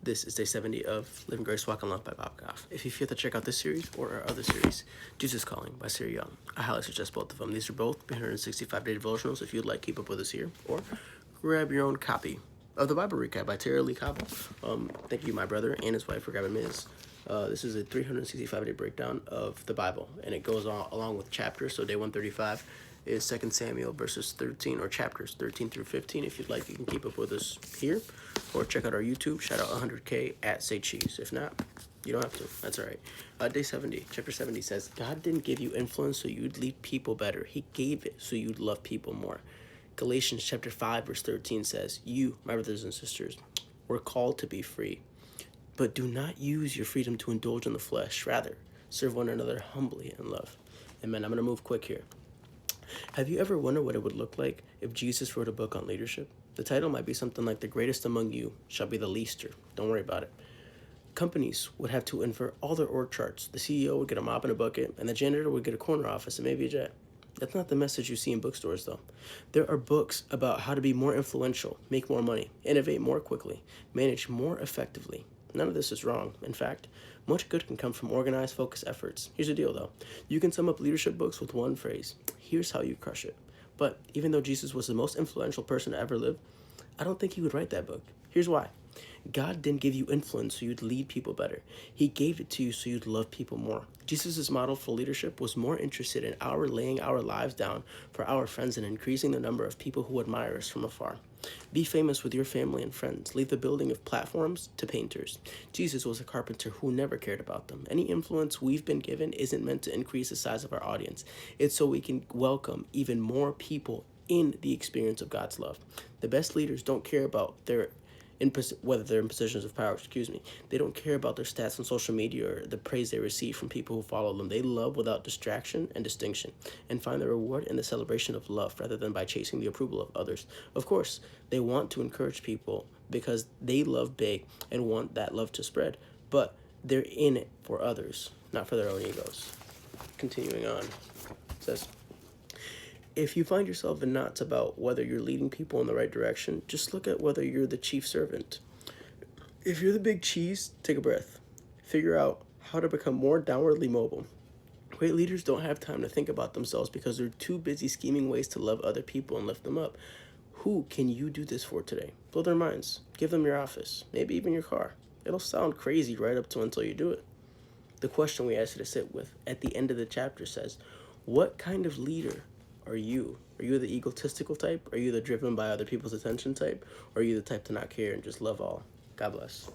This is day 70 of Living Grace Walk in Love by Bob Goff. If you feel to check out this series or our other series, Jesus Calling by Sarah Young, I highly suggest both of them. These are both 365-day devotionals if you'd like keep up with us here, or grab your own copy of the Bible Recap by Tara Lee Cobble. Thank you, my brother and his wife, for grabbing Ms. This is a 365-day breakdown of the Bible, and it goes on along with chapters. So day 135 is 2 Samuel verses 13, or chapters 13 through 15. If you'd like, you can keep up with us here, or check out our YouTube. Shout out 100K at Say Cheese. If not, you don't have to. That's all right. Day 70, chapter 70 says, God didn't give you influence so you'd lead people better. He gave it so you'd love people more. Galatians chapter 5, verse 13 says, you, my brothers and sisters, were called to be free. But do not use your freedom to indulge in the flesh. Rather, serve one another humbly in love. Amen. I'm going to move quick here. Have you ever wondered what it would look like if Jesus wrote a book on leadership? The title might be something like The Greatest Among You Shall Be the Leaster. Don't worry about it. Companies would have to invert all their org charts. The CEO would get a mop and a bucket, and the janitor would get a corner office and maybe a jet. That's not the message you see in bookstores, though. There are books about how to be more influential, make more money, innovate more quickly, manage more effectively. None of this is wrong. In fact, much good can come from organized, focused efforts. Here's the deal, though. You can sum up leadership books with one phrase. Here's how you crush it. But even though Jesus was the most influential person to ever live, I don't think he would write that book. Here's why. God didn't give you influence so you'd lead people better. He gave it to you so you'd love people more. Jesus' model for leadership was more interested in our laying our lives down for our friends and increasing the number of people who admire us from afar. Be famous with your family and friends. Leave the building of platforms to painters. Jesus was a carpenter who never cared about them. Any influence we've been given isn't meant to increase the size of our audience. It's so we can welcome even more people in the experience of God's love. The best leaders don't care about whether they're in positions of power, they don't care about their stats on social media or the praise they receive from people who follow them. They love without distraction and distinction, and find the reward in the celebration of love rather than by chasing the approval of others. Of course, they want to encourage people because they love big and want that love to spread, but they're in it for others, not for their own egos. Continuing on, it says, if you find yourself in knots about whether you're leading people in the right direction, just look at whether you're the chief servant. If you're the big cheese, take a breath. Figure out how to become more downwardly mobile. Great leaders don't have time to think about themselves because they're too busy scheming ways to love other people and lift them up. Who can you do this for today? Blow their minds. Give them your office, maybe even your car. It'll sound crazy right up to until you do it. The question we ask you to sit with at the end of the chapter says, what kind of leader are you? Are you the egotistical type? Are you the driven by other people's attention type? Or are you the type to not care and just love all? God bless.